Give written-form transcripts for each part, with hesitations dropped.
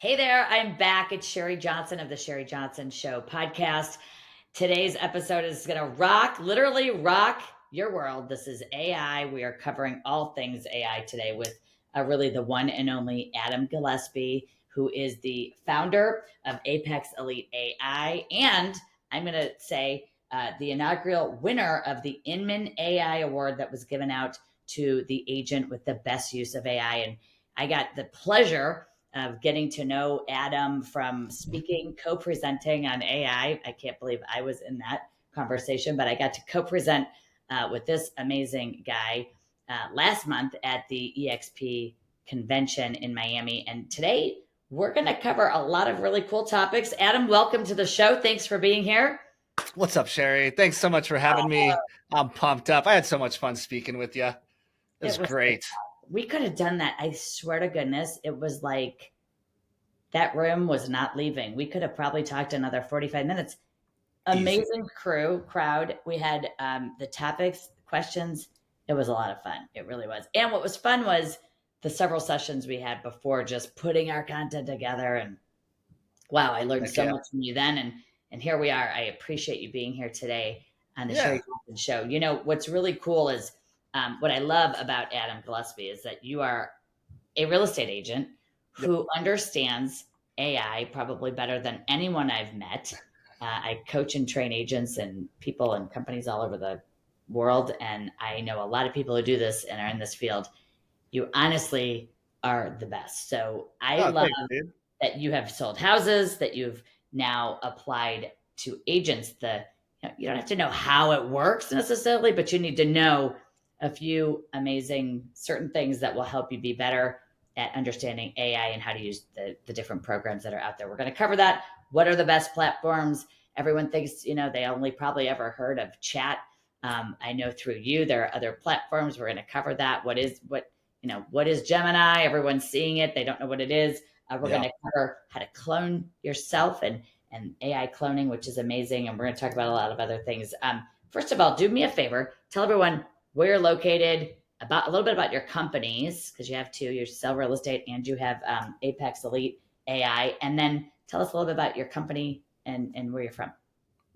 Hey there, I'm back. It's Sherri Johnson of the Sherri Johnson Show podcast. Today's episode is going to literally rock your world. This is AI. We are covering all things AI today with really the one and only Adam Gillespie, who is the founder of Apex Elite AI. And I'm going to say the inaugural winner of the Inman AI Award that was given out to the agent with the best use of AI. And I got the pleasure of getting to know Adam from speaking, co-presenting on AI. I can't believe I was in that conversation, but I got to co-present with this amazing guy last month at the EXP convention in Miami. And today we're going to cover a lot of really cool topics. Adam, welcome to the show. Thanks for being here. What's up, Sherri? Thanks so much for having me. I'm pumped up. I had so much fun speaking with you. It It was was great. we could have done that. I swear to goodness, it was like that room was not leaving. We could have probably talked another 45 minutes. Easy. Amazing crowd. We had the topics, questions. It was a lot of fun. It really was. And what was fun was the several sessions we had before, just putting our content together. And wow, I learned Heck so yeah. much from you then. And here we are. I appreciate you being here today on the Sherri Yeah. Johnson Show. You know what's really cool is what I love about Adam Gillespie is that you are a real estate agent Yep. who understands AI probably better than anyone I've met. I coach and train agents and people and companies all over the world. And I know a lot of people who do this and are in this field. You honestly are the best. So I Oh, love thanks, dude. that you have sold houses, that you've now applied to agents. You don't have to know how it works necessarily, but you need to know a few amazing certain things that will help you be better at understanding AI and how to use the different programs that are out there. We're going to cover that. What are the best platforms? Everyone thinks, they only probably ever heard of chat. I know through you, there are other platforms. We're going to cover that. What is Gemini? Everyone's seeing it. They don't know what it is. We're going Yeah. to cover how to clone yourself and AI cloning, which is amazing. And we're going to talk about a lot of other things. First of all, do me a favor. Tell everyone where you're located, about a little bit about your companies, because you have two. You sell real estate and you have Apex Elite AI. And then tell us a little bit about your company and where you're from.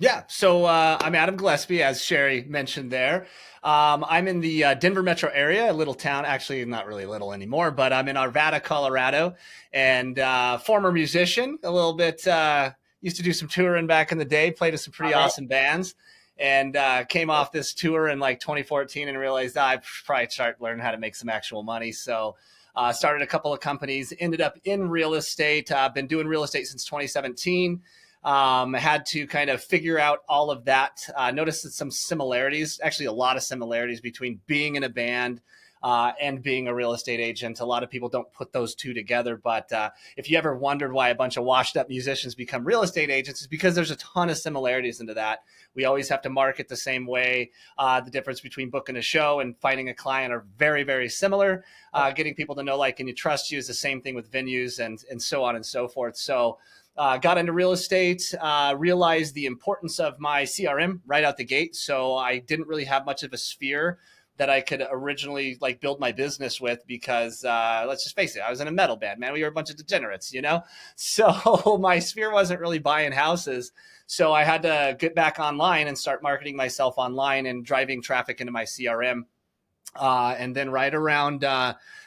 Yeah. So I'm Adam Gillespie, as Sherri mentioned there. I'm in the Denver metro area, a little town, actually not really little anymore, but I'm in Arvada, Colorado, and former musician, a little bit, used to do some touring back in the day, played with some pretty Love it. awesome bands, and came off this tour in like 2014 and realized I probably start learning how to make some actual money. So started a couple of companies, ended up in real estate. I've been doing real estate since 2017. Had to kind of figure out all of that. Noticed some similarities, actually a lot of similarities between being in a band and being a real estate agent. A lot of people don't put those two together, but if you ever wondered why a bunch of washed up musicians become real estate agents, it's because there's a ton of similarities into that. We always have to market the same way. The difference between booking a show and finding a client are very, very similar. Getting people to know, like, and you trust you is the same thing with venues and so on and so forth. So got into real estate, realized the importance of my CRM right out the gate. So I didn't really have much of a sphere that I could originally like build my business with because let's just face it, I was in a metal band, man. We were a bunch of degenerates, So my sphere wasn't really buying houses. So I had to get back online and start marketing myself online and driving traffic into my CRM. And then right around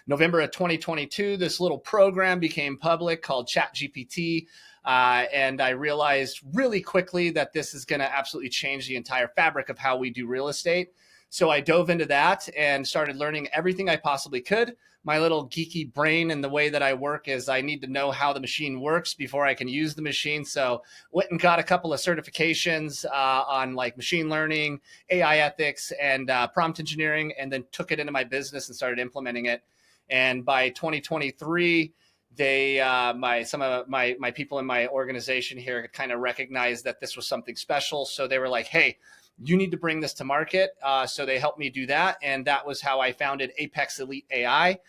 November of 2022, this little program became public called ChatGPT. And I realized really quickly that this is going to absolutely change the entire fabric of how we do real estate. So I dove into that and started learning everything I possibly could. My little geeky brain and the way that I work is I need to know how the machine works before I can use the machine. So went and got a couple of certifications on like machine learning, AI ethics, and prompt engineering, and then took it into my business and started implementing it. And by 2023, some of my people in my organization here kind of recognized that this was something special. So they were like, hey, you need to bring this to market. So they helped me do that. And that was how I founded Apex Elite AI.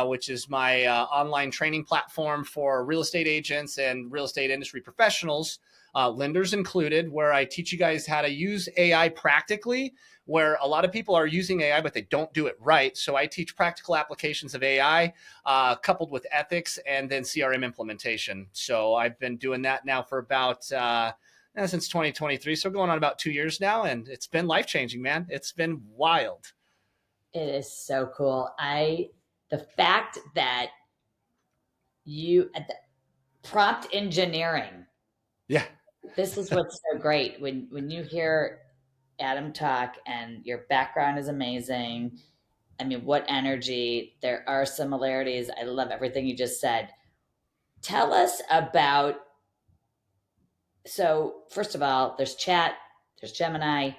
which is my online training platform for real estate agents and real estate industry professionals, lenders included, where I teach you guys how to use AI practically, where a lot of people are using AI, but they don't do it right. So I teach practical applications of AI coupled with ethics and then CRM implementation. So I've been doing that now for about since 2023. So going on about 2 years now. And it's been life-changing, man. It's been wild. It is so cool. The fact that the prompt engineering, Yeah. this is what's so great when you hear Adam talk, and your background is amazing. I mean, what energy. There are similarities. I love everything you just said. Tell us about, so first of all, there's chat, there's Gemini.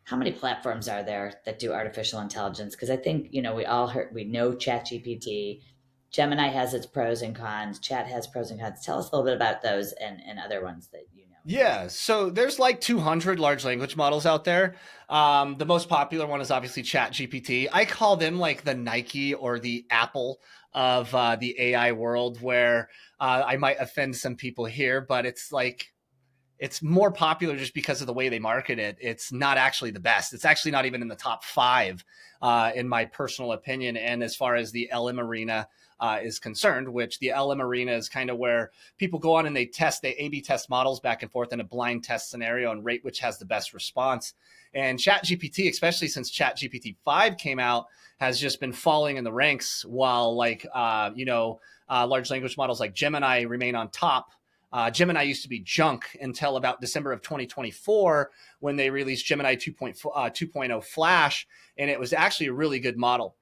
How many platforms are there that do artificial intelligence? Because I think, we know ChatGPT. Gemini has its pros and cons. Chat has pros and cons. Tell us a little bit about those and other ones that you know. Yeah, so there's like 200 large language models out there. The most popular one is obviously ChatGPT. I call them like the Nike or the Apple of the AI world, where I might offend some people here, but it's more popular just because of the way they market it. It's not actually the best. It's actually not even in the top five, in my personal opinion. And as far as the LM arena is concerned, which the LM arena is kind of where people go on and they A/B test models back and forth in a blind test scenario and rate which has the best response. And ChatGPT, especially since ChatGPT 5 came out, has just been falling in the ranks, while large language models like Gemini remain on top. Gemini used to be junk until about December of 2024, when they released Gemini 2.0 Flash, and it was actually a really good model.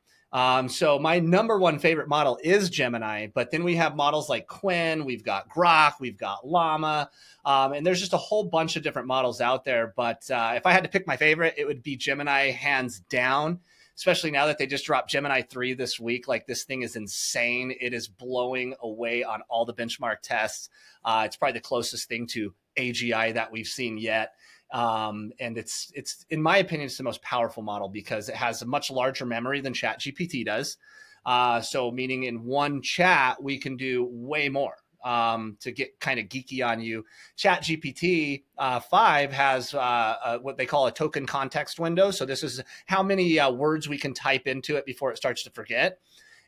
So my number one favorite model is Gemini, but then we have models like Quinn, we've got Grok, we've got Llama, and there's just a whole bunch of different models out there. But if I had to pick my favorite, it would be Gemini, hands down. Especially now that they just dropped Gemini 3 this week. Like, this thing is insane. It is blowing away on all the benchmark tests. It's probably the closest thing to AGI that we've seen yet. And it's in my opinion, it's the most powerful model because it has a much larger memory than ChatGPT does. So meaning in one chat, we can do way more. To get kind of geeky on you, ChatGPT 5 has what they call a token context window. So this is how many words we can type into it before it starts to forget.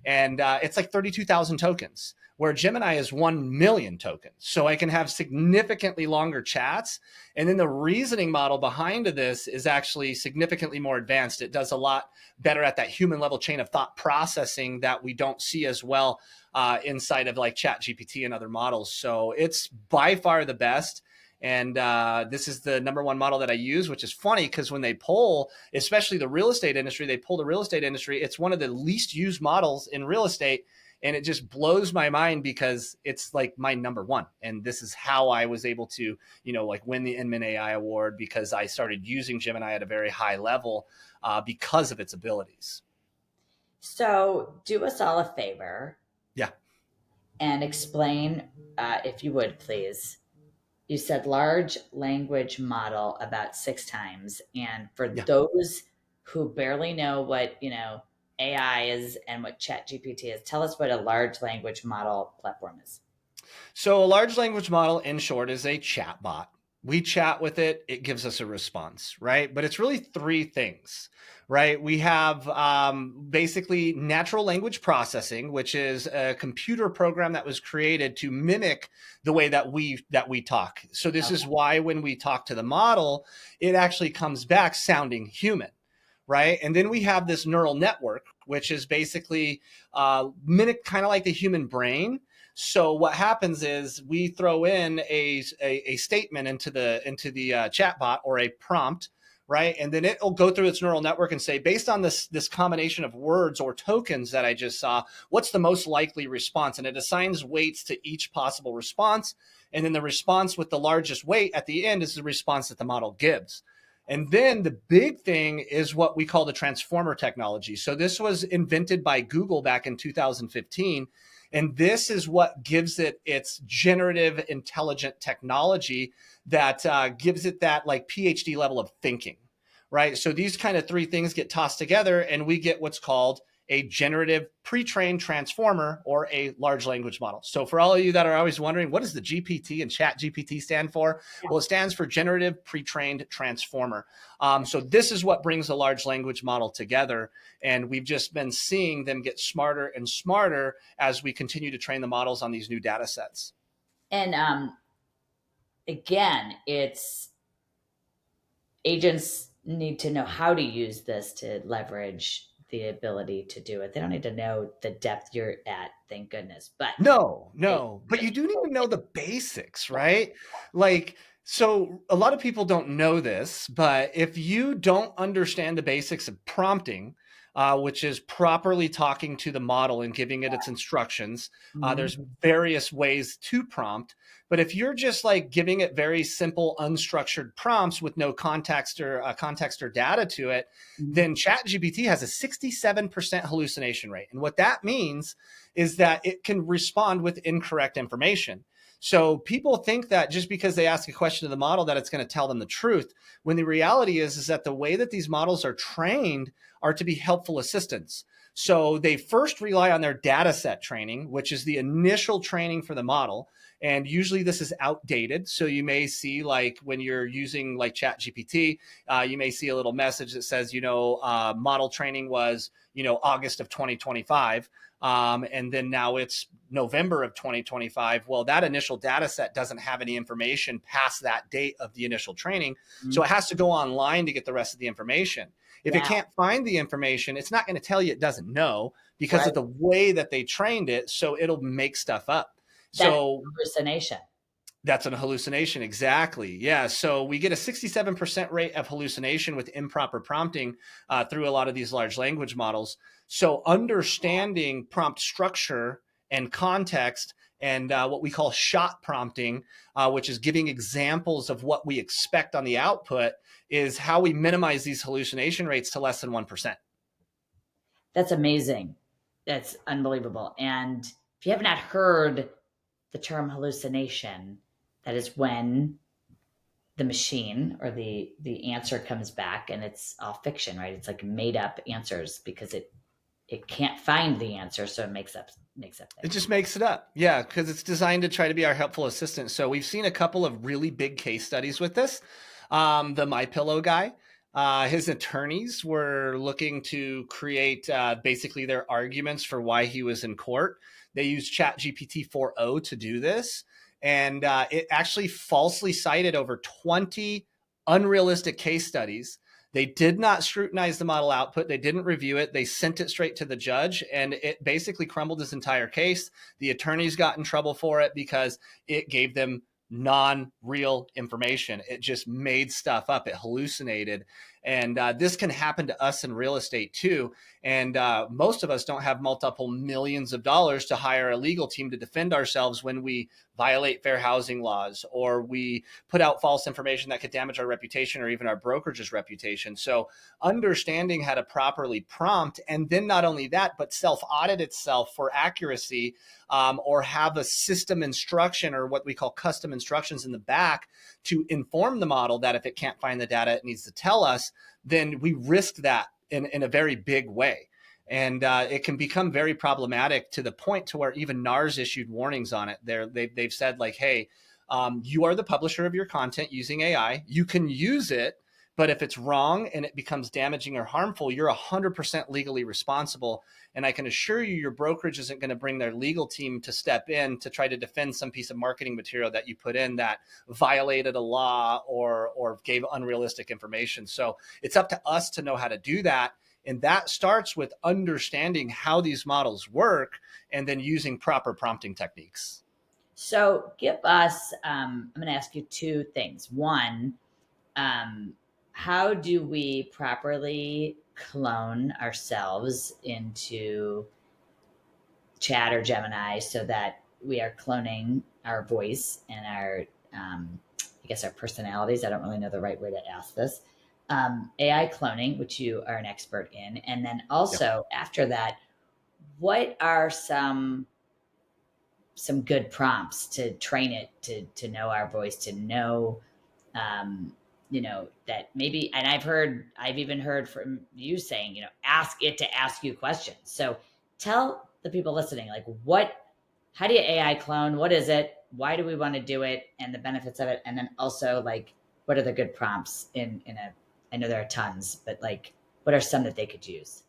And it's like 32,000 tokens, where Gemini is 1 million tokens. So I can have significantly longer chats. And then the reasoning model behind this is actually significantly more advanced. It does a lot better at that human level chain of thought processing that we don't see as well inside of like ChatGPT and other models. So it's by far the best. And this is the number one model that I use, which is funny because when they poll, especially the real estate industry, it's one of the least used models in real estate. And it just blows my mind because it's like my number one. And this is how I was able to, win the Inman AI Award, because I started using Gemini at a very high level because of its abilities. So do us all a favor. Yeah. And explain, if you would, please. You said large language model about 6 times. And for those who barely know what, AI is and what ChatGPT is, tell us what a large language model platform is. So a large language model, in short, is a chat bot. We chat with it, it gives us a response, right? But it's really three things, right? We have basically natural language processing, which is a computer program that was created to mimic the way that we talk. So this is why when we talk to the model, it actually comes back sounding human, right? And then we have this neural network, which is basically mimic kind of like the human brain. So what happens is we throw in a statement into the chatbot, or a prompt, right? And then it'll go through its neural network and say, based on this combination of words or tokens that I just saw, what's the most likely response? And it assigns weights to each possible response. And then the response with the largest weight at the end is the response that the model gives. And then the big thing is what we call the transformer technology. So this was invented by Google back in 2015. And this is what gives it its generative intelligent technology that gives it that like PhD level of thinking, right? So these kind of three things get tossed together and we get what's called a generative pre-trained transformer or a large language model. So for all of you that are always wondering, what does the GPT and ChatGPT stand for? Yeah. Well, it stands for generative pre-trained transformer. So this is what brings a large language model together. And we've just been seeing them get smarter and smarter as we continue to train the models on these new data sets. And again, it's agents need to know how to use this to leverage the ability to do it. They don't need to know the depth you're at, thank goodness. But But you do need to know the basics, right? Like, so a lot of people don't know this, but if you don't understand the basics of prompting, which is properly talking to the model and giving it its instructions, there's various ways to prompt. But if you're just like giving it very simple, unstructured prompts with no context or data to it, then ChatGPT has a 67% hallucination rate. And what that means is that it can respond with incorrect information. So people think that just because they ask a question to the model that it's going to tell them the truth, when the reality is that the way that these models are trained are to be helpful assistants. So they first rely on their data set training, which is the initial training for the model. And usually this is outdated. So you may see, like when you're using like ChatGPT, you may see a little message that says, model training was, August of 2025. And then now it's November of 2025. Well, that initial data set doesn't have any information past that date of the initial training. So it has to go online to get the rest of the information. If it can't find the information, it's not going to tell you it doesn't know because of the way that they trained it. So it'll make stuff up. So hallucination. That's an hallucination. Exactly. Yeah. So we get a 67% rate of hallucination with improper prompting through a lot of these large language models. So understanding prompt structure and context and what we call shot prompting, which is giving examples of what we expect on the output, is how we minimize these hallucination rates to less than 1%. That's amazing. That's unbelievable. And if you have not heard the term hallucination, that is when the machine or the answer comes back and it's all fiction, right? It's like made up answers because it can't find the answer, so it makes up things. It just makes it up. Yeah, because it's designed to try to be our helpful assistant. So we've seen a couple of really big case studies with this. The MyPillow guy, his attorneys were looking to create basically their arguments for why he was in court. They used ChatGPT 4.0 to do this. And it actually falsely cited over 20 unrealistic case studies. They did not scrutinize the model output. They didn't review it. They sent it straight to the judge, and it basically crumbled his entire case. The attorneys got in trouble for it because it gave them non-real information. It just made stuff up. It hallucinated. And this can happen to us in real estate too. And most of us don't have multiple millions of dollars to hire a legal team to defend ourselves when we violate fair housing laws or we put out false information that could damage our reputation or even our brokerage's reputation. So understanding how to properly prompt, and then not only that, but self-audit itself for accuracy, or have a system instruction or what we call custom instructions in the back to inform the model that if it can't find the data it needs to tell us, then we risk that in a very big way. And it can become very problematic to the point to where even NAR's issued warnings on it. They've said like, hey, you are the publisher of your content using AI. You can use it, but if it's wrong and it becomes damaging or harmful, you're 100% legally responsible. And I can assure you, your brokerage isn't going to bring their legal team to step in to try to defend some piece of marketing material that you put in that violated a law or gave unrealistic information. So it's up to us to know how to do that. And that starts with understanding how these models work and then using proper prompting techniques. So give us, I'm going to ask you two things. One, how do we properly clone ourselves into Chat or Gemini so that we are cloning our voice and our, I guess, our personalities? I don't really know the right way to ask this. AI cloning, which you are an expert in. And then also after that, what are some good prompts to train it to know our voice, to know that maybe, and I've even heard from you saying, ask it to ask you questions. So tell the people listening, like, how do you AI clone? What is it? Why do we want to do it? And the benefits of it. And then also, like, what are the good prompts I know there are tons, but like, what are some that they could use?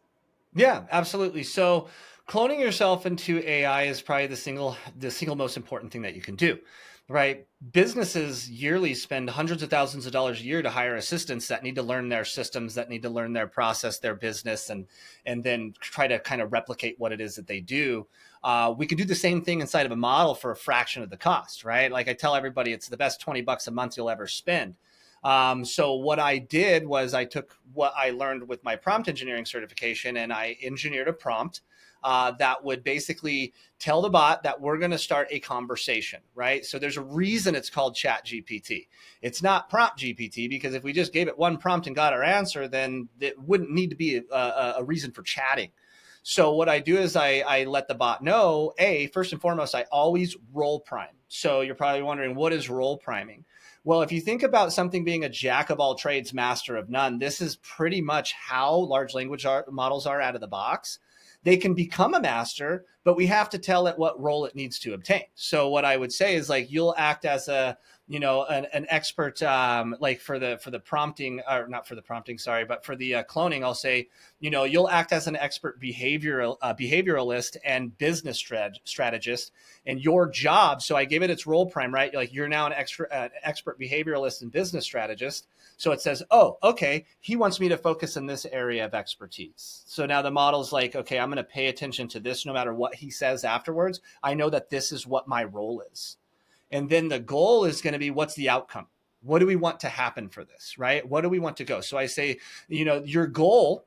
Yeah, absolutely. So cloning yourself into AI is probably the single most important thing that you can do, right? Businesses yearly spend hundreds of thousands of dollars a year to hire assistants that need to learn their systems, that need to learn their process, their business, and then try to kind of replicate what it is that they do. We can do the same thing inside of a model for a fraction of the cost, right? Like I tell everybody, it's the best $20 a month you'll ever spend. So what I did was I took what I learned with my prompt engineering certification and I engineered a prompt that would basically tell the bot that we're going to start a conversation, right? So there's a reason it's called ChatGPT. It's not prompt GPT, because if we just gave it one prompt and got our answer, then it wouldn't need to be a reason for chatting. So what I do is I let the bot know, first and foremost, I always role prime. So you're probably wondering, what is role priming? Well, if you think about something being a jack of all trades, master of none, this is pretty much how large language models are out of the box. They can become a master, but we have to tell it what role it needs to obtain. So what I would say is, like, you'll act as an expert, like for the prompting, or not for the prompting, sorry, but for the cloning. I'll say, you'll act as an expert behavioralist and business strategist, and your job. So I gave it its role prime, right? Like, you're now an expert behavioralist and business strategist. So it says, oh, okay, he wants me to focus in this area of expertise. So now the model's like, okay, I'm going to pay attention to this no matter what he says afterwards. I know that this is what my role is. And then the goal is going to be, what's the outcome? What do we want to happen for this, right? What do we want to go? So I say, your goal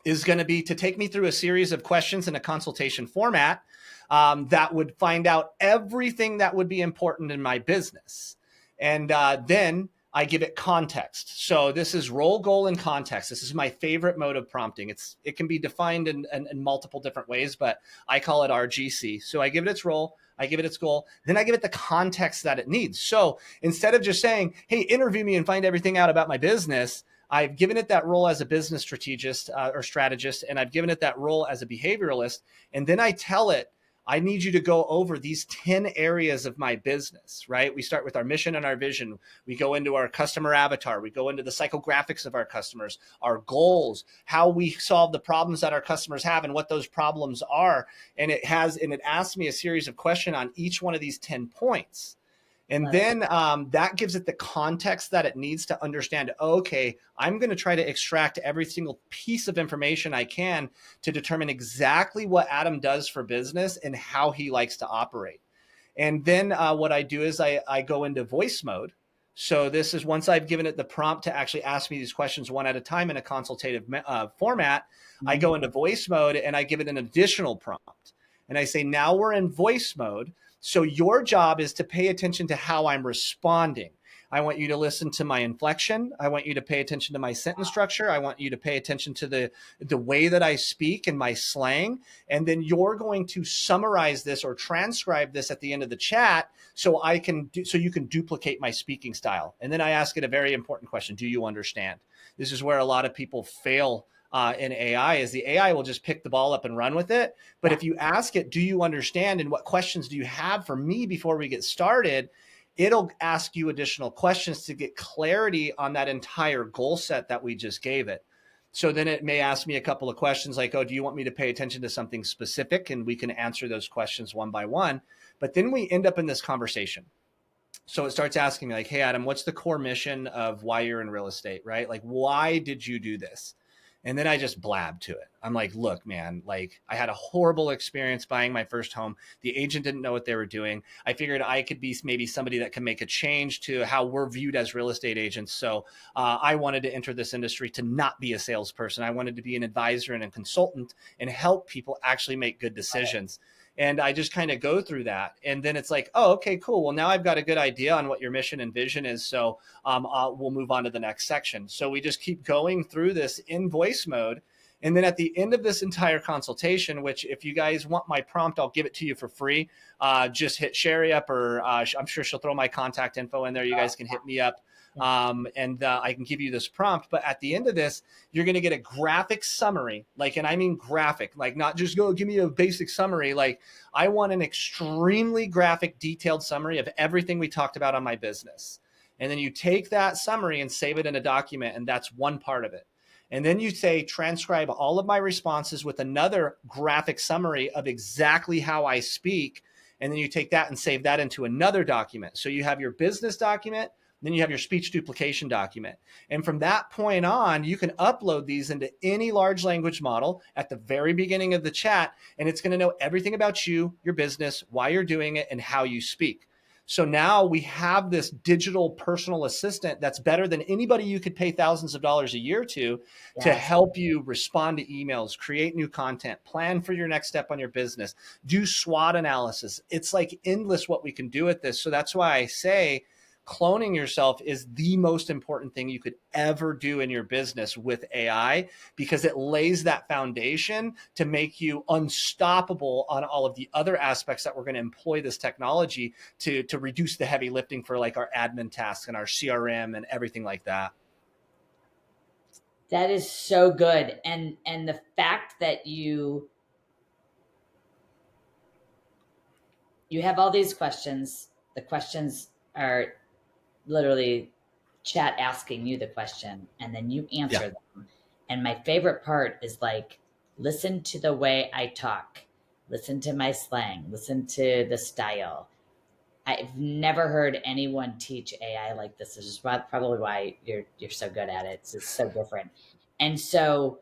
is going to be to take me through a series of questions in a consultation format that would find out everything that would be important in my business. And then I give it context. So this is role, goal, and context. This is my favorite mode of prompting. It can be defined in multiple different ways, but I call it RGC. So I give it its role, I give it its goal, then I give it the context that it needs. So instead of just saying, hey, interview me and find everything out about my business, I've given it that role as a business strategist or strategist, and I've given it that role as a behavioralist. And then I tell it, I need you to go over these 10 areas of my business, right? We start with our mission and our vision. We go into our customer avatar. We go into the psychographics of our customers, our goals, how we solve the problems that our customers have and what those problems are. And it asks me a series of questions on each one of these 10 points. And then that gives it the context that it needs to understand, okay, I'm going to try to extract every single piece of information I can to determine exactly what Adam does for business and how he likes to operate. And then what I do is I go into voice mode. So this is once I've given it the prompt to actually ask me these questions one at a time in a consultative format, I go into voice mode and I give it an additional prompt. And I say, now we're in voice mode. So your job is to pay attention to how I'm responding. I want you to listen to my inflection. I want you to pay attention to my sentence structure. I want you to pay attention to the way that I speak and my slang. And then you're going to summarize this or transcribe this at the end of the chat so you can duplicate my speaking style. And then I ask it a very important question. Do you understand? This is where a lot of people fail in AI, is the AI will just pick the ball up and run with it. But if you ask it, do you understand, and what questions do you have for me before we get started, it'll ask you additional questions to get clarity on that entire goal set that we just gave it. So then it may ask me a couple of questions like, oh, do you want me to pay attention to something specific? And we can answer those questions one by one. But then we end up in this conversation. So it starts asking me like, hey, Adam, what's the core mission of why you're in real estate, right? Like, why did you do this? And then I just blab to it. I'm like, look, man, like, I had a horrible experience buying my first home. The agent didn't know what they were doing. I figured I could be maybe somebody that can make a change to how we're viewed as real estate agents. So I wanted to enter this industry to not be a salesperson. I wanted to be an advisor and a consultant and help people actually make good decisions. And I just kind of go through that. And then it's like, oh, okay, cool. Well, now I've got a good idea on what your mission and vision is. So we'll move on to the next section. So we just keep going through this in voice mode. And then at the end of this entire consultation, which if you guys want my prompt, I'll give it to you for free. Just hit Sherri up, or I'm sure she'll throw my contact info in there. You guys can hit me up, and I can give you this prompt. But at the end of this, you're going to get a graphic summary, like, and I mean graphic, like not just go give me a basic summary. Like, I want an extremely graphic, detailed summary of everything we talked about on my business. And then you take that summary and save it in a document, and that's one part of it. And then you say, transcribe all of my responses with another graphic summary of exactly how I speak. And then you take that and save that into another document. So you have your business document, then you have your speech duplication document. And from that point on, you can upload these into any large language model at the very beginning of the chat, and it's going to know everything about you, your business, why you're doing it, and how you speak. So now we have this digital personal assistant that's better than anybody you could pay thousands of dollars a year to help you respond to emails, create new content, plan for your next step on your business, do SWOT analysis. It's like endless what we can do with this. So that's why I say cloning yourself is the most important thing you could ever do in your business with AI, because it lays that foundation to make you unstoppable on all of the other aspects that we're going to employ this technology to reduce the heavy lifting for like our admin tasks and our CRM and everything like that. That is so good. And the fact that you have all these questions, the questions are literally chat asking you the question, and then you answer them. And my favorite part is like, listen to the way I talk, listen to my slang, listen to the style. I've never heard anyone teach AI like this. This is probably why you're so good at it. It's just so different. And so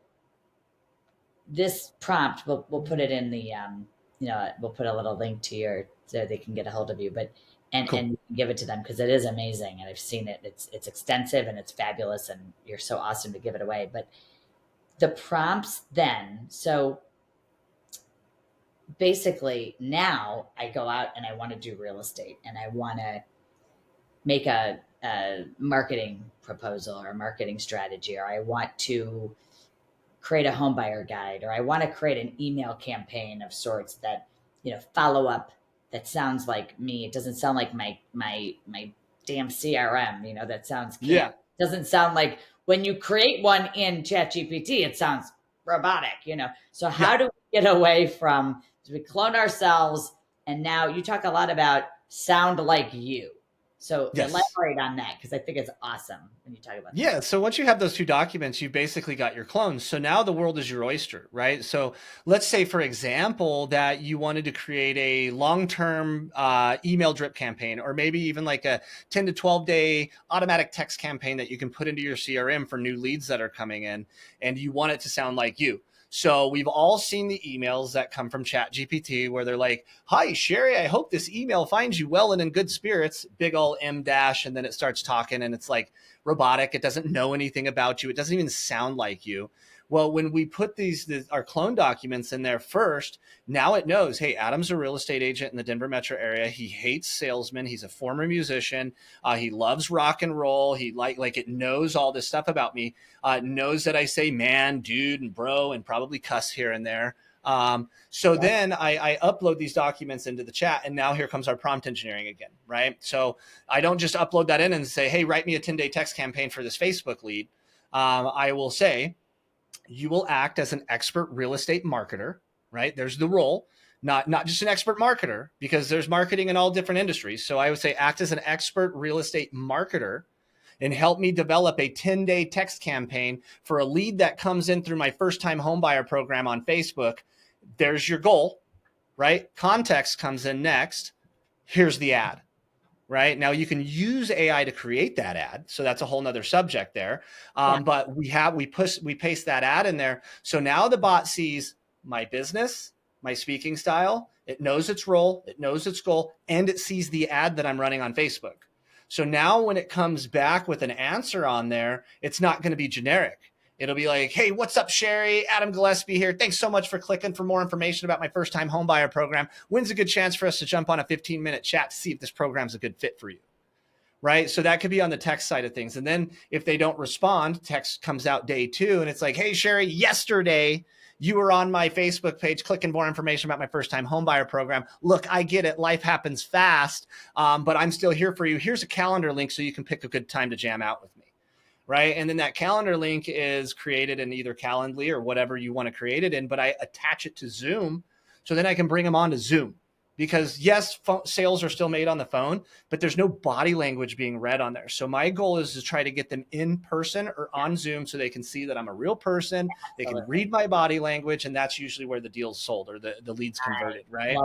this prompt, we'll put it in the we'll put a little link to your, so they can get a hold of you, but and give it to them, because it is amazing, and I've seen it. It's extensive and it's fabulous, and you're so awesome to give it away. But the prompts then, so basically now I go out and I want to do real estate, and I want to make a marketing proposal or a marketing strategy, or I want to create a home buyer guide, or I want to create an email campaign of sorts that, follow up, that sounds like me. It doesn't sound like my damn CRM, that sounds camp. Yeah. It doesn't sound like when you create one in ChatGPT, it sounds robotic, So how do we get away from, we clone ourselves, and now you talk a lot about sound like you. So elaborate on that, because I think it's awesome when you talk about that. Yeah. So once you have those two documents, you've basically got your clones. So now the world is your oyster, right? So let's say, for example, that you wanted to create a long-term email drip campaign, or maybe even like a 10 to 12 day automatic text campaign that you can put into your CRM for new leads that are coming in, and you want it to sound like you. So we've all seen the emails that come from ChatGPT where they're like, "Hi, Sherri, I hope this email finds you well and in good spirits," big ol' M dash, and then it starts talking, and it's like robotic. It doesn't know anything about you. It doesn't even sound like you. Well, when we put our clone documents in there first, now it knows, hey, Adam's a real estate agent in the Denver metro area. He hates salesmen. He's a former musician. He loves rock and roll. He like it knows all this stuff about me. It knows that I say man, dude, and bro, and probably cuss here and there. Then I upload these documents into the chat, and now here comes our prompt engineering again, right? So I don't just upload that in and say, hey, write me a 10-day text campaign for this Facebook lead. I will say, you will act as an expert real estate marketer, right? There's the role, not just an expert marketer, because there's marketing in all different industries. So I would say act as an expert real estate marketer and help me develop a 10-day text campaign for a lead that comes in through my first-time homebuyer program on Facebook. There's your goal, right? Context comes in next. Here's the ad. Right now, you can use AI to create that ad, so that's a whole nother subject there. But we paste that ad in there, so now the bot sees my business, my speaking style. It knows its role, it knows its goal, and it sees the ad that I'm running on Facebook. So now, when it comes back with an answer on there, it's not going to be generic. It'll be like, hey, what's up, Sherri? Adam Gillespie here. Thanks so much for clicking for more information about my first-time homebuyer program. When's a good chance for us to jump on a 15-minute chat to see if this program's a good fit for you? right? So that could be on the text side of things. And then if they don't respond, text comes out day 2 and it's like, hey, Sherri, yesterday you were on my Facebook page clicking more information about my first time homebuyer program. Look, I get it. Life happens fast, but I'm still here for you. Here's a calendar link so you can pick a good time to jam out with me. Right. And then that calendar link is created in either Calendly or whatever you want to create it in, but I attach it to Zoom. So then I can bring them on to Zoom because yes, sales are still made on the phone, but there's no body language being read on there. So my goal is to try to get them in person or on Zoom so they can see that I'm a real person. They can read my body language, and that's usually where the deal's sold or the lead's converted, right?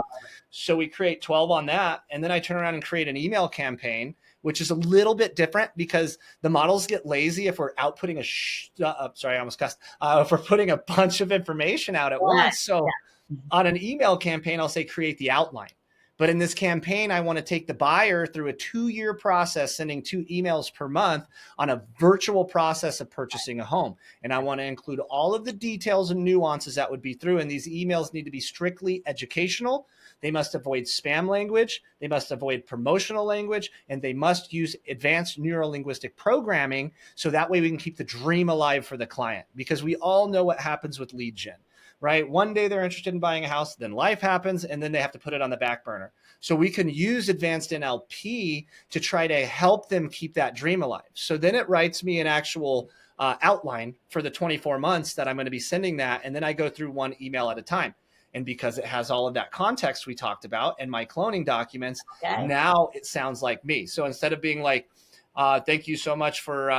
So we create 12 on that. And then I turn around and create an email campaign, which is a little bit different because the models get lazy if we're outputting sorry, I almost cussed. If we're putting a bunch of information out at once. So on an email campaign, I'll say create the outline. But in this campaign, I want to take the buyer through a 2-year process, sending 2 emails per month on a virtual process of purchasing a home. And I want to include all of the details and nuances that would be through. And these emails need to be strictly educational. They must avoid spam language. They must avoid promotional language, and they must use advanced neuro-linguistic programming. So that way we can keep the dream alive for the client, because we all know what happens with lead gen. Right? One day they're interested in buying a house, then life happens, and then they have to put it on the back burner. So we can use advanced NLP to try to help them keep that dream alive. So then it writes me an actual outline for the 24 months that I'm going to be sending that. And then I go through one email at a time. And because it has all of that context we talked about and my cloning documents, now it sounds like me. So instead of being like, thank you so much for,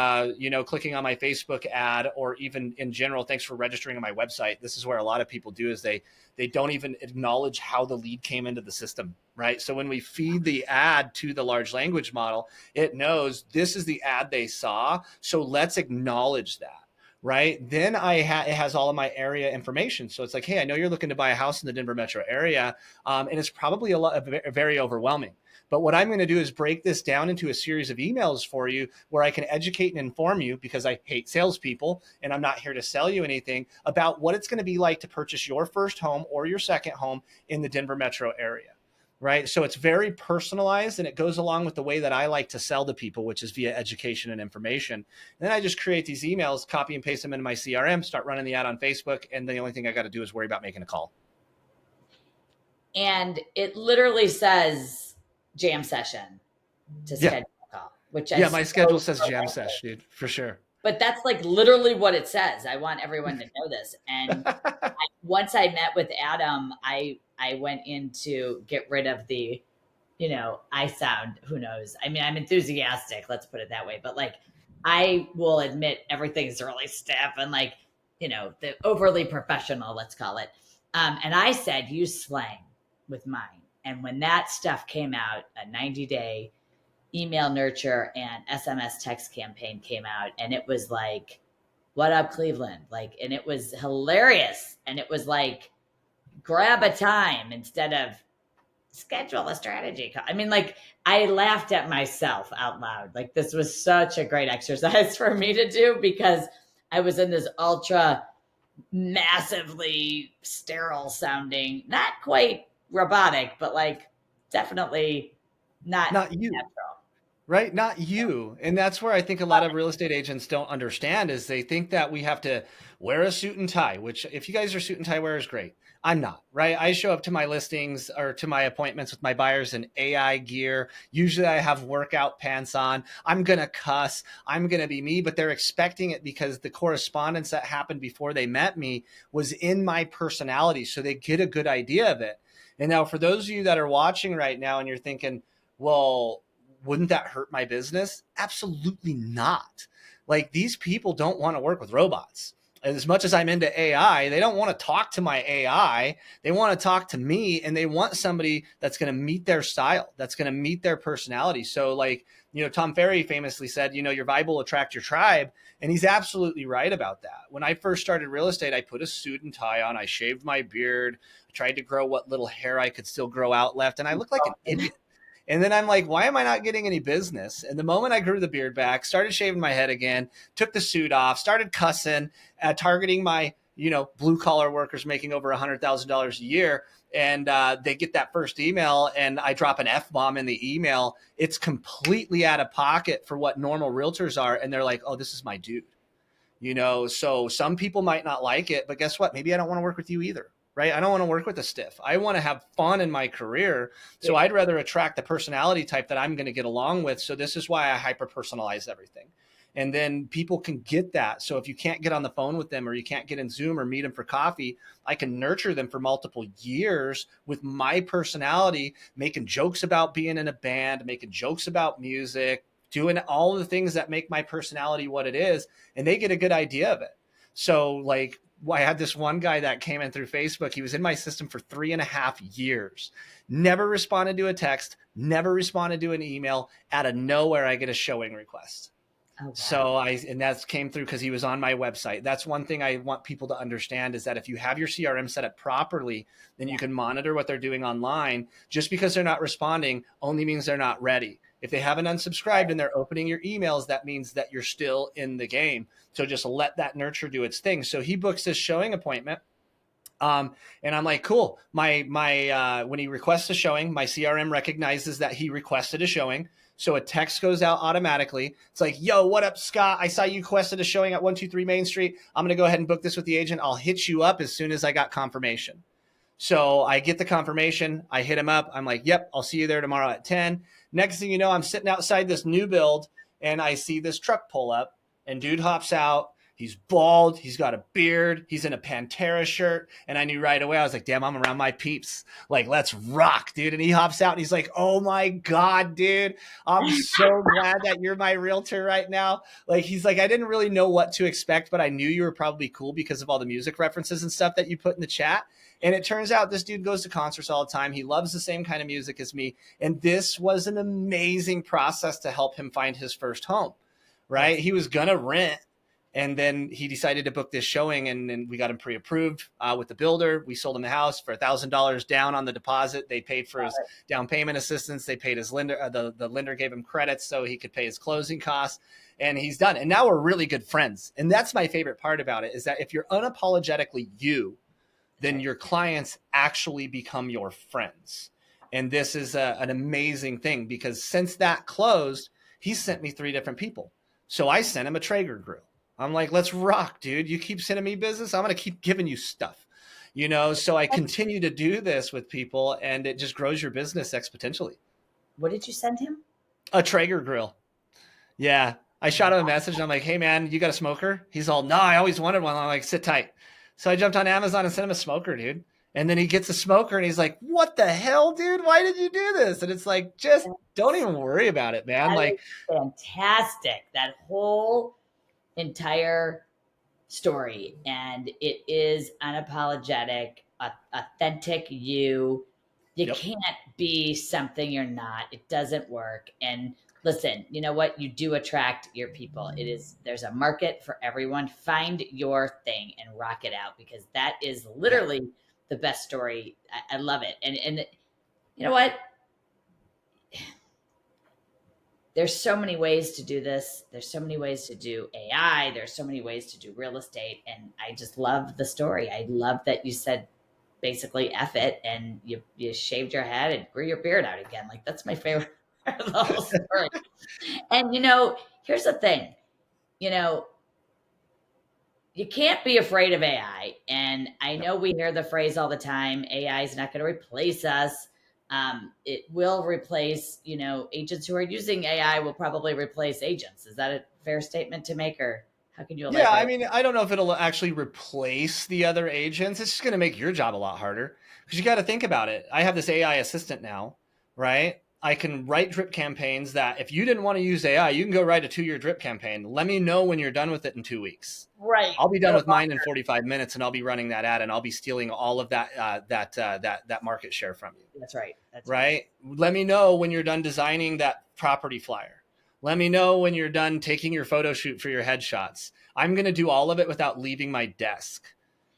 clicking on my Facebook ad, or even in general, thanks for registering on my website. This is where a lot of people do is they don't even acknowledge how the lead came into the system, right? So when we feed the ad to the large language model, it knows this is the ad they saw. So let's acknowledge that. Right. Then it has all of my area information. So it's like, hey, I know you're looking to buy a house in the Denver metro area. And it's probably very overwhelming. But what I'm going to do is break this down into a series of emails for you where I can educate and inform you, because I hate salespeople and I'm not here to sell you anything, about what it's going to be like to purchase your first home or your second home in the Denver metro area. Right. So it's very personalized, and it goes along with the way that I like to sell to people, which is via education and information. And then I just create these emails, copy and paste them into my CRM, start running the ad on Facebook. And the only thing I got to do is worry about making a call. And it literally says jam session to schedule a call, which my schedule says jam session, dude, for sure. But that's like literally what it says. I want everyone to know this. And once I met with Adam, I went in to get rid of the, I sound, who knows? I mean, I'm enthusiastic, let's put it that way. But like, I will admit everything's really stiff and like, the overly professional, let's call it. And I said, use slang with mine. And when that stuff came out, a 90-day email nurture and SMS text campaign came out, and it was like, what up, Cleveland? Like, and it was hilarious. And it was like, grab a time instead of schedule a strategy call. I mean, like, I laughed at myself out loud. Like, this was such a great exercise for me to do, because I was in this ultra massively sterile sounding, not quite robotic, but like definitely not you. natural. Right? Not you. And that's where I think a lot of real estate agents don't understand, is they think that we have to wear a suit and tie, which if you guys are suit and tie wearers, great. I'm not, right? I show up to my listings or to my appointments with my buyers in AI gear. Usually I have workout pants on. I'm going to cuss. I'm going to be me, but they're expecting it because the correspondence that happened before they met me was in my personality. So they get a good idea of it. And now for those of you that are watching right now and you're thinking, well, wouldn't that hurt my business? Absolutely not. Like, these people don't want to work with robots. As much as I'm into AI, they don't want to talk to my AI. They want to talk to me, and they want somebody that's going to meet their style, that's going to meet their personality. So like, Tom Ferry famously said, your vibe will attract your tribe. And he's absolutely right about that. When I first started real estate, I put a suit and tie on. I shaved my beard, I tried to grow what little hair I could still grow out left. And I looked like an idiot. And then I'm like, why am I not getting any business? And the moment I grew the beard back, started shaving my head again, took the suit off, started cussing, targeting my blue collar workers making over $100,000 a year, and they get that first email and I drop an F-bomb in the email, it's completely out of pocket for what normal realtors are. And they're like, oh, this is my dude. So some people might not like it, but guess what? Maybe I don't want to work with you either, right? I don't want to work with a stiff. I want to have fun in my career. So I'd rather attract the personality type that I'm going to get along with. So this is why I hyper personalize everything. And then people can get that. So if you can't get on the phone with them, or you can't get in Zoom or meet them for coffee, I can nurture them for multiple years with my personality, making jokes about being in a band, making jokes about music, doing all the things that make my personality what it is. And they get a good idea of it. So like, I had this one guy that came in through Facebook. He was in my system for 3.5 years, never responded to a text, never responded to an email. Out of nowhere, I get a showing request. Oh, wow. And that came through because he was on my website. That's one thing I want people to understand, is that if you have your CRM set up properly, then you can monitor what they're doing online. Just because they're not responding only means they're not ready. If they haven't unsubscribed and they're opening your emails, that means that you're still in the game. So just let that nurture do its thing. So he books this showing appointment. And I'm like, cool. When he requests a showing, my CRM recognizes that he requested a showing. So a text goes out automatically. It's like, yo, what up, Scott? I saw you requested a showing at 123 Main Street. I'm going to go ahead and book this with the agent. I'll hit you up as soon as I got confirmation. So I get the confirmation. I hit him up. I'm like, yep, I'll see you there tomorrow at 10. Next thing you know, I'm sitting outside this new build and I see this truck pull up, and dude hops out. He's bald. He's got a beard. He's in a Pantera shirt. And I knew right away, I was like, damn, I'm around my peeps. Like, let's rock, dude. And he hops out and he's like, oh my God, dude, I'm so glad that you're my realtor right now. Like, he's like, I didn't really know what to expect, but I knew you were probably cool because of all the music references and stuff that you put in the chat. And it turns out this dude goes to concerts all the time. He loves the same kind of music as me. And this was an amazing process to help him find his first home, right? He was going to rent. And then he decided to book this showing, and we got him pre-approved with the builder. We sold him the house for $1,000 down on the deposit. They paid for his down payment assistance. They paid his lender. The lender gave him credits so he could pay his closing costs, and he's done. And now we're really good friends. And that's my favorite part about it, is that if you're unapologetically you, then your clients actually become your friends. And this is an amazing thing, because since that closed, he sent me 3 different people. So I sent him a Traeger grill. I'm like, let's rock, dude. You keep sending me business, I'm going to keep giving you stuff, so I continue to do this with people, and it just grows your business exponentially. What did you send him? A Traeger grill. Yeah. I shot him a message and I'm like, hey man, you got a smoker? He's all, no, I always wanted one. I'm like, sit tight. So I jumped on Amazon and sent him a smoker, dude. And then he gets a smoker and he's like, what the hell, dude? Why did you do this? And it's like, just don't even worry about it, man. That like, fantastic. That whole entire story, and it is unapologetic, authentic you. You can't be something you're not. It doesn't work. And listen, you know what? You do attract your people. There's a market for everyone. Find your thing and rock it out, because that is literally the best story. I love it. And you know what? There's so many ways to do this. There's so many ways to do AI. There's so many ways to do real estate. And I just love the story. I love that you said basically F it, and you shaved your head and grew your beard out again. Like, that's my favorite part of the whole story. And here's the thing, you can't be afraid of AI. And I know we hear the phrase all the time, AI is not going to replace us. It will replace, agents who are using AI will probably replace agents. Is that a fair statement to make, or how can you elaborate? Yeah, I mean, I don't know if it'll actually replace the other agents. It's just going to make your job a lot harder, because you got to think about it. I have this AI assistant now, right? I can write drip campaigns that if you didn't want to use AI, you can go write a 2-year drip campaign. Let me know when you're done with it in 2 weeks. Right. I'll be done with mine in 45 minutes, and I'll be running that ad, and I'll be stealing all of that market share from you. That's right. That's right. Let me know when you're done designing that property flyer. Let me know when you're done taking your photo shoot for your headshots. I'm going to do all of it without leaving my desk,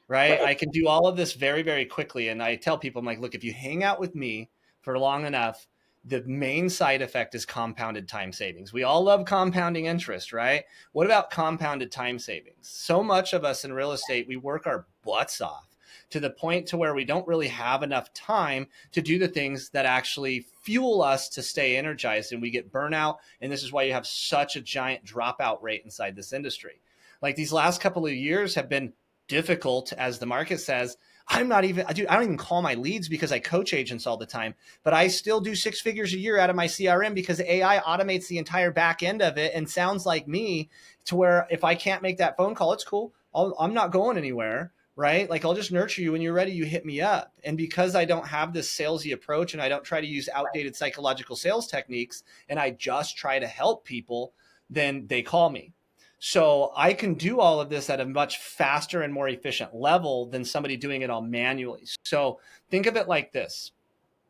right? I can do all of this very, very quickly. And I tell people, I'm like, look, if you hang out with me for long enough, The main side effect is compounded time savings. We all love compounding interest, right? What about compounded time savings? So much of us in real estate, we work our butts off to the point to where we don't really have enough time to do the things that actually fuel us to stay energized, and we get burnout. And this is why you have such a giant dropout rate inside this industry. Like these last couple of years have been difficult, as the market says. I don't even call my leads because I coach agents all the time, but I still do 6 figures a year out of my CRM because AI automates the entire back end of it and sounds like me, to where if I can't make that phone call, it's cool. I'm not going anywhere, right? Like I'll just nurture you. When you're ready, you hit me up. And because I don't have this salesy approach and I don't try to use outdated psychological sales techniques, and I just try to help people, then they call me. So I can do all of this at a much faster and more efficient level than somebody doing it all manually. So think of it like this.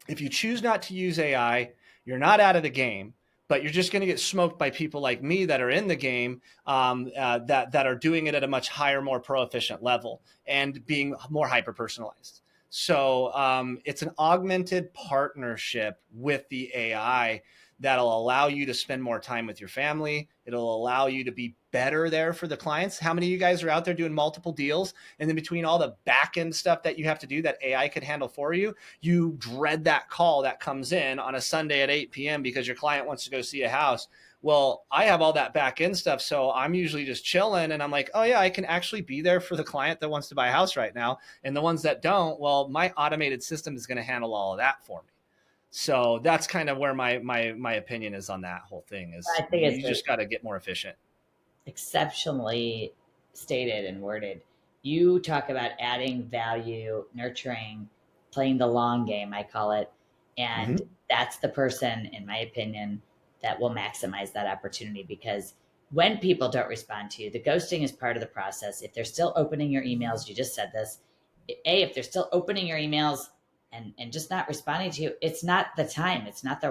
If you choose not to use AI, you're not out of the game, but you're just going to get smoked by people like me that are in the game, that are doing it at a much higher, more pro-efficient level and being more hyper-personalized. So it's an augmented partnership with the AI that'll allow you to spend more time with your family. It'll allow you to be better there for the clients. How many of you guys are out there doing multiple deals? And then between all the back end stuff that you have to do that AI could handle for you, you dread that call that comes in on a Sunday at 8 p.m. because your client wants to go see a house. Well, I have all that back end stuff. So I'm usually just chilling and I'm like, oh yeah, I can actually be there for the client that wants to buy a house right now. And the ones that don't, well, my automated system is going to handle all of that for me. So that's kind of where my opinion is on that whole thing is I think you just got to get more efficient. exceptionally stated and worded. You talk about adding value, nurturing, playing the long game, I call it. And Mm-hmm. that's the person, in my opinion, that will maximize that opportunity, because when people don't respond to you, the ghosting is part of the process. If they're still opening your emails, you just said this, if they're still opening your emails and just not responding to you, it's not the time. It's not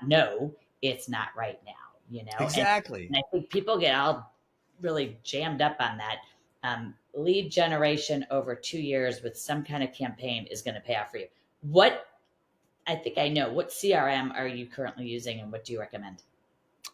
no, it's not right now, you know? Exactly. And I think people get all really jammed up on that. Lead generation over 2 years with some kind of campaign is going to pay off for you. What I think I know, what CRM are you currently using and what do you recommend?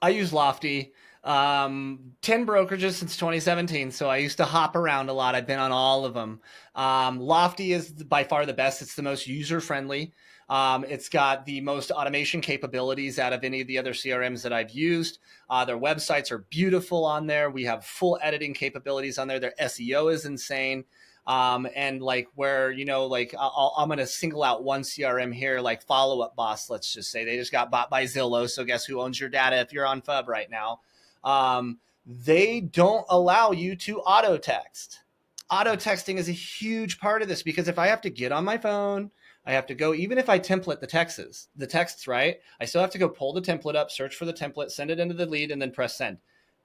I use Lofty. 10 brokerages since 2017. So I used to hop around a lot. I've been on all of them. Lofty is by far the best. It's the most user friendly. It's got the most automation capabilities out of any of the other CRMs that I've used. Their websites are beautiful on there. We have full editing capabilities on there. Their SEO is insane. And like where, like I'm going to single out one CRM here, like Follow Up Boss. Let's just say they just got bought by Zillow. So guess who owns your data if you're on FUB right now? They don't allow you to auto text. Auto texting is a huge part of this because if I have to get on my phone, I have to go, even if I template the texts, right? I still have to go pull the template up, search for the template, send it into the lead, and then press send.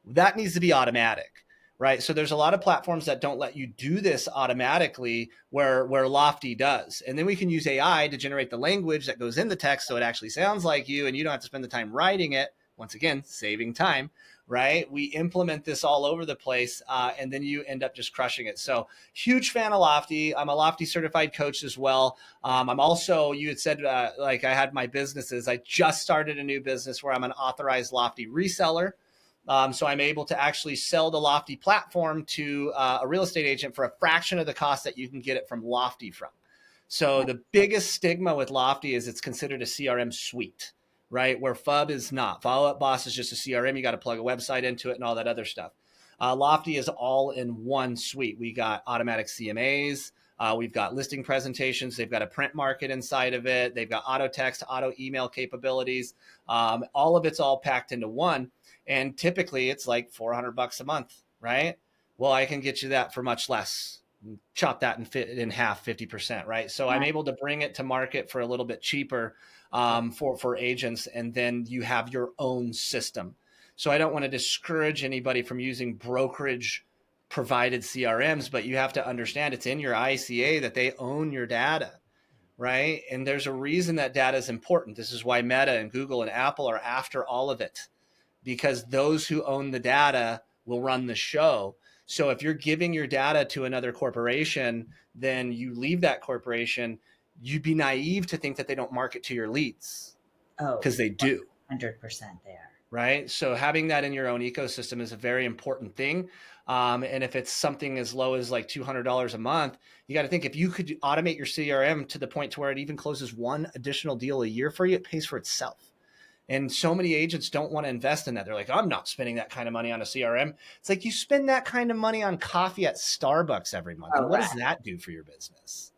That needs to be automatic, right? So there's a lot of platforms that don't let you do this automatically where Lofty does. And then we can use AI to generate the language that goes in the text so it actually sounds like you and you don't have to spend the time writing it. Once again, saving time, right? We implement this all over the place, and then you end up just crushing it. So huge fan of Lofty. I'm a Lofty certified coach as well. I'm also, you had said, like I had my businesses. I just started a new business where I'm an authorized Lofty reseller. So I'm able to actually sell the Lofty platform to a real estate agent for a fraction of the cost that you can get it from Lofty from. So the biggest stigma with Lofty is it's considered a CRM suite, right? Where FUB is not. Follow Up Boss is just a CRM. You got to plug a website into it and all that other stuff. Lofty is all in one suite. We got automatic CMAs. We've got listing presentations. They've got a print market inside of it. They've got auto text, auto email capabilities. All of it's all packed into one. And typically it's like $400 a month, right? Well, I can get you that for much less. Chop that in half, 50%, right? So I'm able to bring it to market for a little bit cheaper for agents, and then you have your own system. So I don't want to discourage anybody from using brokerage provided CRMs, but you have to understand it's in your ICA that they own your data, right? And there's a reason that data is important. This is why Meta and Google and Apple are after all of it, because those who own the data will run the show. So if you're giving your data to another corporation, then you leave that corporation. You'd be naive to think that they don't market to your leads. Oh, because they do. 100% they are. Right? So having that in your own ecosystem is a very important thing. And if it's something as low as like $200 a month, you got to think if you could automate your CRM to the point to where it even closes one additional deal a year for you, it pays for itself. And so many agents don't want to invest in that. They're like, I'm not spending that kind of money on a CRM. It's like you spend that kind of money on coffee at Starbucks every month. And what does Correct. that do for your business?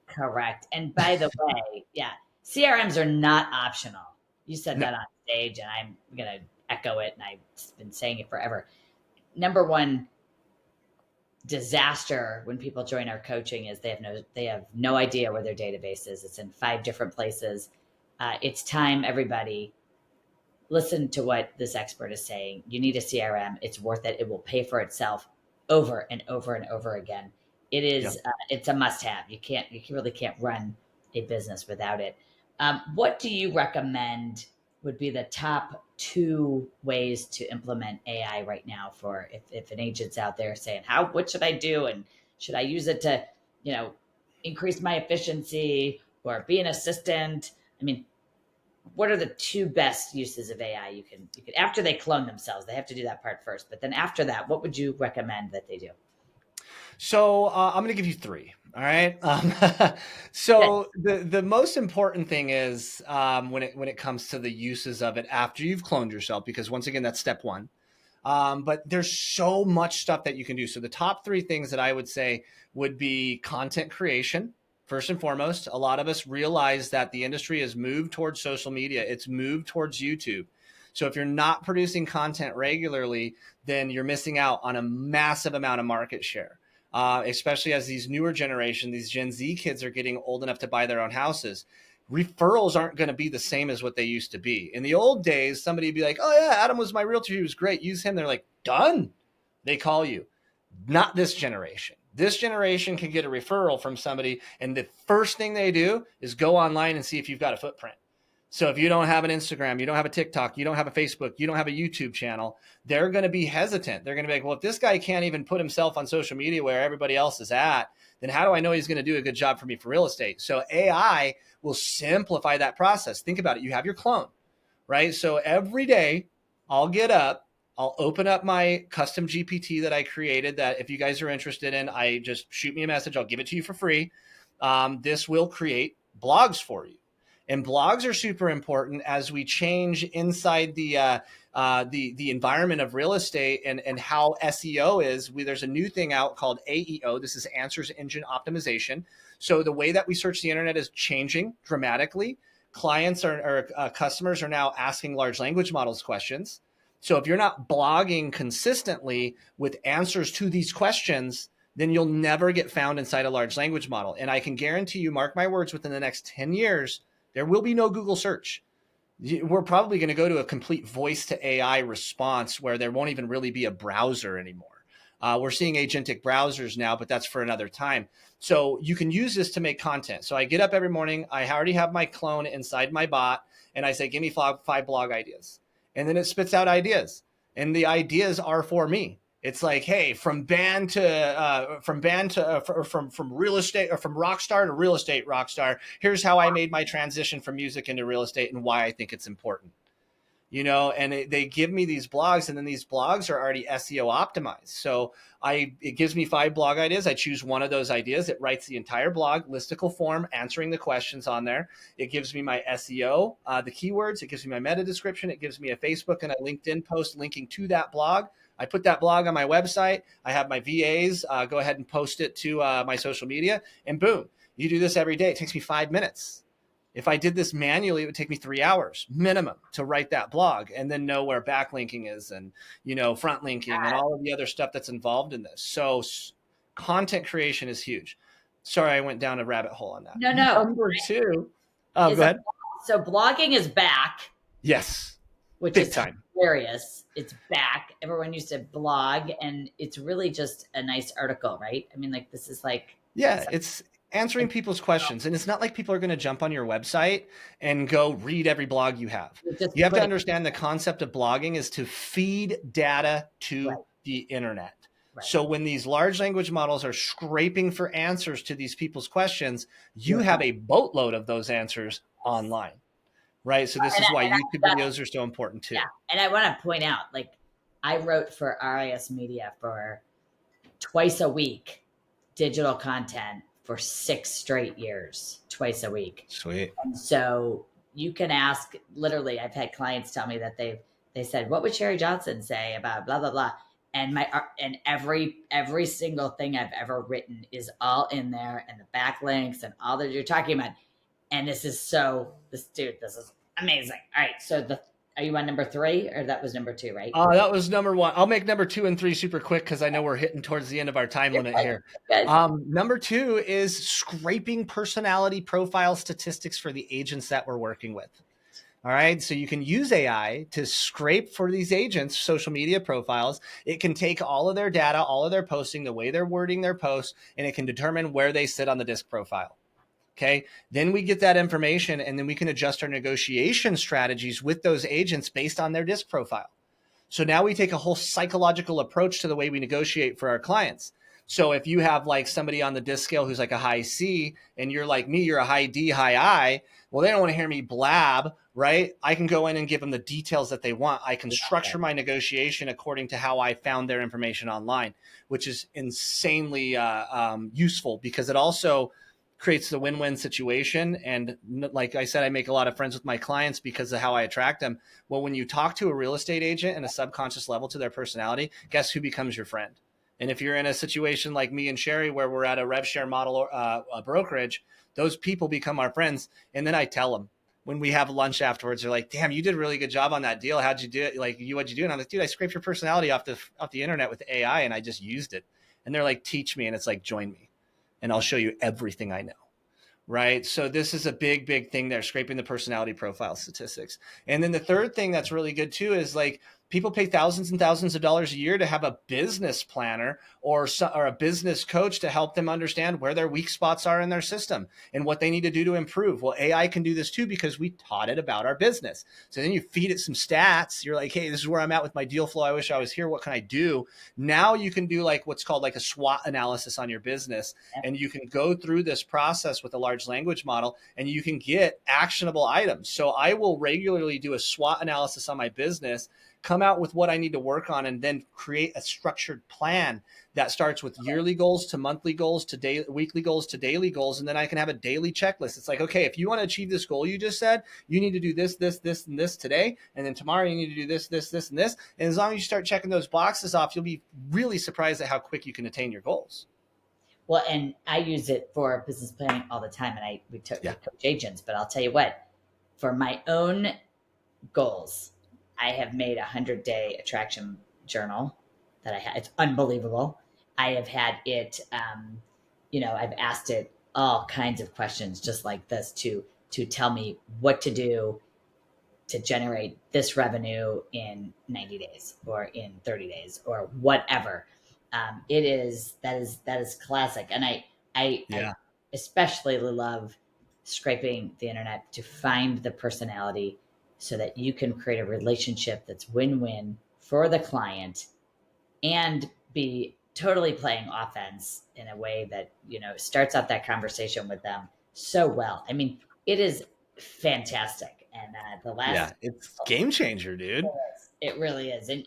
Correct. And by the way, yeah, CRMs are not optional. You said No. that on stage, and I'm going to echo it, and I've been saying it forever. Number one disaster when people join our coaching is they have no idea where their database is. It's in 5 different places. It's time, everybody, listen to what this expert is saying. You need a CRM. It's worth it. It will pay for itself over and over and over again. It Yeah. is. It's a must-have. You really can't run a business without it. What do you recommend would be the top 2 ways to implement AI right now for if an agent's out there saying, what should I do? And should I use it to, increase my efficiency or be an assistant? I mean, what are the 2 best uses of AI you can after they clone themselves? They have to do that part first, but then after that, what would you recommend that they do? So I'm going to give you 3. All right. Good. So the most important thing is when it comes to the uses of it after you've cloned yourself, because once again, that's step 1. But there's so much stuff that you can do. So the top 3 things that I would say would be content creation. First and foremost, a lot of us realize that the industry has moved towards social media. It's moved towards YouTube. So if you're not producing content regularly, then you're missing out on a massive amount of market share. Especially as these newer generation, these Gen Z kids are getting old enough to buy their own houses. Referrals aren't going to be the same as what they used to be. In the old days, somebody would be like, oh yeah, Adam was my realtor. He was great. Use him. They're like, done. They call you. Not this generation. This generation can get a referral from somebody, and the first thing they do is go online and see if you've got a footprint. So if you don't have an Instagram, you don't have a TikTok, you don't have a Facebook, you don't have a YouTube channel, they're going to be hesitant. They're going to be like, well, if this guy can't even put himself on social media where everybody else is at, then how do I know he's going to do a good job for me for real estate? So AI will simplify that process. Think about it. You have your clone, right? So every day I'll get up, I'll open up my custom GPT that I created that if you guys are interested in, I just shoot me a message. I'll give it to you for free. This will create blogs for you. And blogs are super important as we change inside the environment of real estate and how SEO is. There's a new thing out called AEO. This is Answers Engine Optimization. So the way that we search the internet is changing dramatically. Clients or customers are now asking large language models questions. So if you're not blogging consistently with answers to these questions, then you'll never get found inside a large language model. And I can guarantee you, mark my words, within the next 10 years, there will be no Google search. We're probably going to go to a complete voice to AI response where there won't even really be a browser anymore. We're seeing agentic browsers now, but that's for another time. So you can use this to make content. So I get up every morning. I already have my clone inside my bot, and I say, give me 5 blog ideas. And then it spits out ideas. And the ideas are for me. It's like, hey, from real estate or from rock star to real estate rock star. Here's how I made my transition from music into real estate and why I think it's important. And they give me these blogs, and then these blogs are already SEO optimized. So it gives me 5 blog ideas. I choose one of those ideas. It writes the entire blog, listicle form, answering the questions on there. It gives me my SEO, the keywords. It gives me my meta description. It gives me a Facebook and a LinkedIn post linking to that blog. I put that blog on my website. I have my VAs go ahead and post it to my social media, and boom, you do this every day. It takes me 5 minutes. If I did this manually, it would take me 3 hours minimum to write that blog and then know where backlinking is and, front linking and all of the other stuff that's involved in this. So content creation is huge. Sorry, I went down a rabbit hole on that. No. Number 2. Oh, go ahead. So blogging is back. Yes. Which Big is time. hilarious. It's back. Everyone used to blog, and it's really just a nice article, right? I mean, like, this is like... Yeah, it's answering people's questions. And it's not like people are going to jump on your website and go read every blog you have. You have to understand the concept of blogging is to feed data to the internet. Right. So when these large language models are scraping for answers to these people's questions, you have a boatload of those answers online. right? So this And is why I YouTube got, videos are so important too. yeah. And I want to point out, like, I wrote for RIS Media for twice a week digital content for 6 straight years, twice a week. Sweet. And so you can ask, literally, I've had clients tell me that they said, what would Sherri Johnson say about blah, blah, blah. And and every single thing I've ever written is all in there, and the backlinks and all that you're talking about. And this is this is amazing. All right. So are you on number 3, or that was number 2, right? That was number 1. I'll make number 2 and 3 super quick because I know we're hitting towards the end of our time You're limit good. here. Good. Number 2 is scraping personality profile statistics for the agents that we're working with. All right. So you can use AI to scrape for these agents' social media profiles. It can take all of their data, all of their posting, the way they're wording their posts, and it can determine where they sit on the disc profile. Okay. Then we get that information, and then we can adjust our negotiation strategies with those agents based on their disc profile. So now we take a whole psychological approach to the way we negotiate for our clients. So if you have like somebody on the disc scale who's like a high C, and you're like me, you're a high D, high I, well, they don't want to hear me blab, right? I can go in and give them the details that they want. I can structure my negotiation according to how I found their information online, which is insanely useful because it also creates the win-win situation. And like I said, I make a lot of friends with my clients because of how I attract them. Well, when you talk to a real estate agent in a subconscious level to their personality, guess who becomes your friend? And if you're in a situation like me and Sherri, where we're at a rev share model or a brokerage, those people become our friends. And then I tell them when we have lunch afterwards, they're like, damn, you did a really good job on that deal. How'd you do it? Like, what'd you do? And I'm like, dude, I scraped your personality off the internet with AI and I just used it. And they're like, teach me. And it's like, join me and I'll show you everything I know. Right. So this is a big, big thing there, scraping the personality profile statistics. And then the third thing that's really good too is like people pay thousands and thousands of dollars a year to have a business planner or a business coach to help them understand where their weak spots are in their system and what they need to do to improve. Well, AI can do this too because we taught it about our business. So then you feed it some stats. You're like, hey, this is where I'm at with my deal flow. I wish I was here. What can I do? Now you can do like what's called like a SWOT analysis on your business. And you can go through this process with a large language model and you can get actionable items. So I will regularly do a SWOT analysis on my business, come out with what I need to work on, and then create a structured plan that starts with yearly goals to monthly goals to weekly goals to daily goals. And then I can have a daily checklist. It's like, okay, if you want to achieve this goal you just said, you need to do this, this, this, and this today. And then tomorrow you need to do this, this, this, and this. And as long as you start checking those boxes off, you'll be really surprised at how quick you can attain your goals. Well, and I use it for business planning all the time, and we coach agents. But I'll tell you what, for my own goals, I have made 100-day attraction journal that I had. It's unbelievable. I have had it. I've asked it all kinds of questions, just like this, to tell me what to do to generate this revenue in 90 days or in 30 days or whatever. That is classic. And I especially love scraping the internet to find the personality so that you can create a relationship that's win-win for the client and be totally playing offense in a way that, starts out that conversation with them so well. I mean, it is fantastic. And it's game changer, dude. It really is. And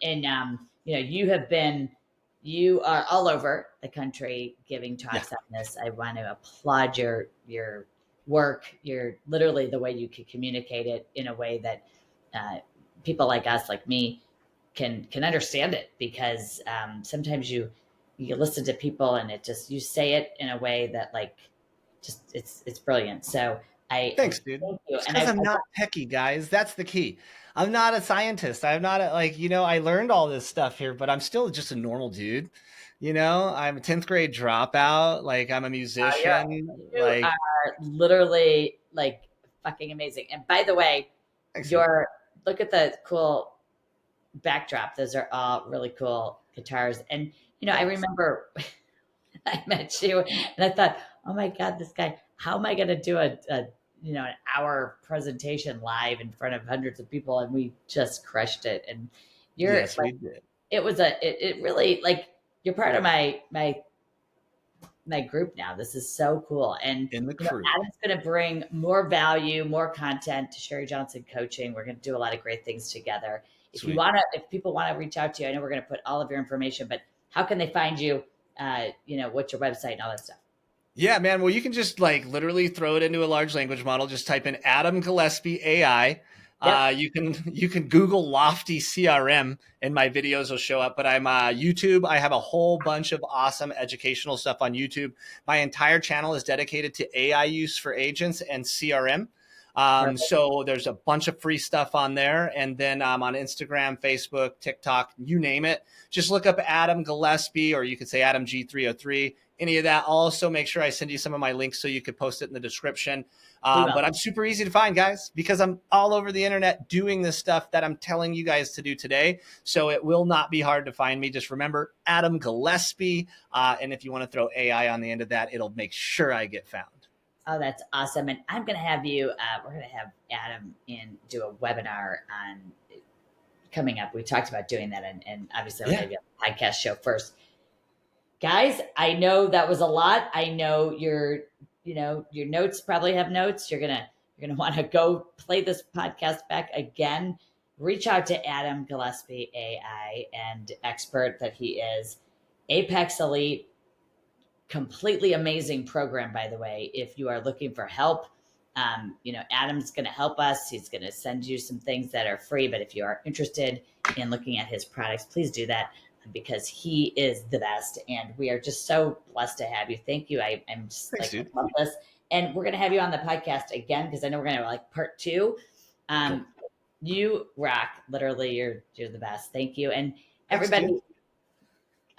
you are all over the country giving talks on this. I want to applaud your work. You're literally the way you can communicate it in a way that people like us, like me, can understand it, because sometimes you listen to people and you say it in a way that it's brilliant. So Thanks, dude. It's because I'm not techie, guys. That's the key. I'm not a scientist. I'm not I learned all this stuff here, but I'm still just a normal dude. I'm a 10th grade dropout. Like, I'm a musician. You are literally like fucking amazing. And by the way, thanks, look at the cool backdrop. Those are all really cool guitars. And I remember I met you and I thought, oh my God, this guy, how am I going to do an hour presentation live in front of hundreds of people? And we just crushed it. And we did. It was it really, like, you're part of my my group now. This is so cool. And In the you know, crew. Adam's going to bring more value, more content to Sherri Johnson Coaching. We're going to do a lot of great things together. If you Sweet. want to, if people want to reach out to you, I know we're going to put all of your information, but how can they find you? You know, what's your website and all that stuff? Yeah, man. Well, you can just like literally throw it into a large language model. Just type in Adam Gillespie AI. Yep. You can Google Lofty CRM and my videos will show up. But I'm YouTube. I have a whole bunch of awesome educational stuff on YouTube. My entire channel is dedicated to AI use for agents and CRM. Perfect. So there's a bunch of free stuff on there. And then on Instagram, Facebook, TikTok, you name it. Just look up Adam Gillespie, or you could say Adam G303. Any of that. I'll also make sure I send you some of my links so you could post it in the description. We will. But I'm super easy to find, guys, because I'm all over the internet doing the stuff that I'm telling you guys to do today. So it will not be hard to find me. Just remember Adam Gillespie. And if you want to throw AI on the end of that, it'll make sure I get found. Oh, that's awesome. And I'm going to have you, we're going to have Adam do a webinar on coming up. We talked about doing that. And obviously, I'm going to do a podcast show first. Guys, I know that was a lot. I know your notes probably have notes. You're gonna want to go play this podcast back again. Reach out to Adam Gillespie AI and expert that he is. Apex Elite, completely amazing program, by the way. If you are looking for help, Adam's going to help us. He's going to send you some things that are free. But if you are interested in looking at his products, please do that, because he is the best. And we are just so blessed to have you. Thank you. I'm just Thanks, dude. love this. And we're going to have you on the podcast again, because I know we're going to have like part 2. Cool. You rock. Literally, you're the best. Thank you. And Thanks, everybody, dude.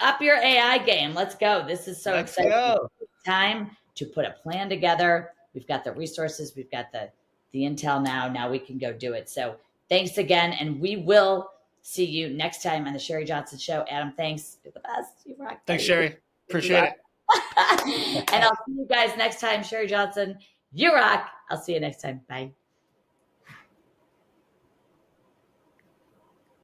up your AI game. Let's go. This is so Let's exciting. go. Time to put a plan together. We've got the resources. We've got the intel now. Now we can go do it. So thanks again. And we will see you next time on the Sherri Johnson Show. Adam, thanks. You're the best. You rock. Thanks, Sherri. Appreciate it. And I'll see you guys next time. Sherri Johnson, you rock. I'll see you next time. Bye.